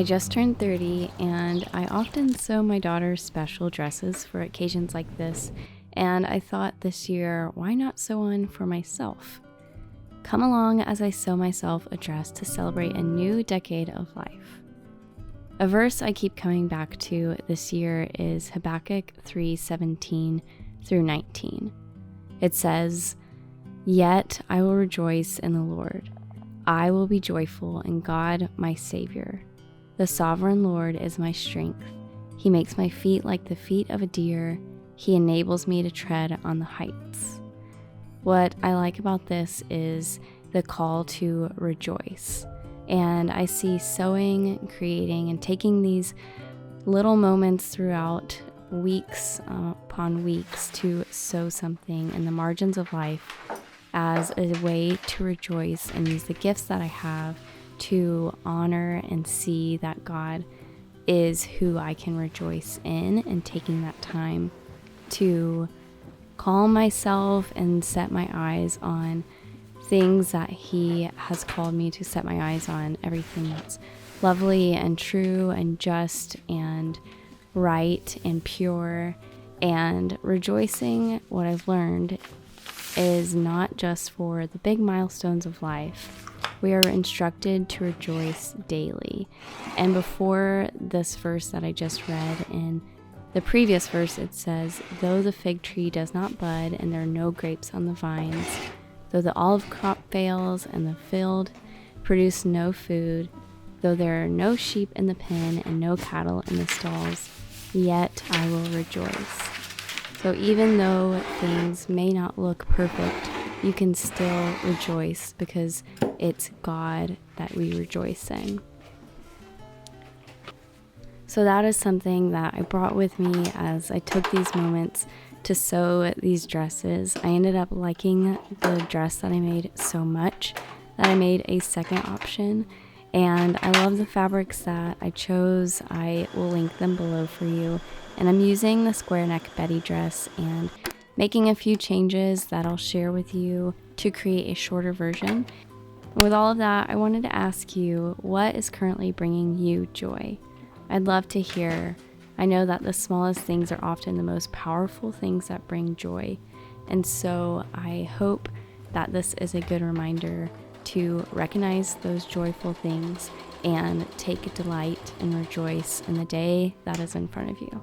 I just turned 30 and I often sew my daughter's special dresses for occasions like this, and I thought this year, why not sew one for myself? Come along as I sew myself a dress to celebrate a new decade of life. A verse I keep coming back to this year is Habakkuk 3:17 through 19. It says, "Yet I will rejoice in the Lord. I will be joyful in God my Savior. The sovereign Lord is my strength. He makes my feet like the feet of a deer. He enables me to tread on the heights." What I like about this is the call to rejoice. And I see sewing, creating, and taking these little moments throughout weeks upon weeks to sew something in the margins of life as a way to rejoice and use the gifts that I have to honor and see that God is who I can rejoice in, and taking that time to calm myself and set my eyes on things that He has called me to set my eyes on, everything that's lovely and true and just and right and pure. And rejoicing, what I've learned, is not just for the big milestones of life. We are instructed to rejoice daily. And before this verse that I just read, in the previous verse, it says, "Though the fig tree does not bud and there are no grapes on the vines, though the olive crop fails and the field produce no food, though there are no sheep in the pen and no cattle in the stalls, yet I will rejoice." So even though things may not look perfect, you can still rejoice because it's God that we rejoice in. So that is something that I brought with me as I took these moments to sew these dresses. I ended up liking the dress that I made so much that I made a second option, and I love the fabrics that I chose. I will link them below for you. And I'm using the square neck Betty dress and making a few changes that I'll share with you to create a shorter version. With all of that, I wanted to ask you, what is currently bringing you joy? I'd love to hear. I know that the smallest things are often the most powerful things that bring joy. And so I hope that this is a good reminder to recognize those joyful things and take delight and rejoice in the day that is in front of you.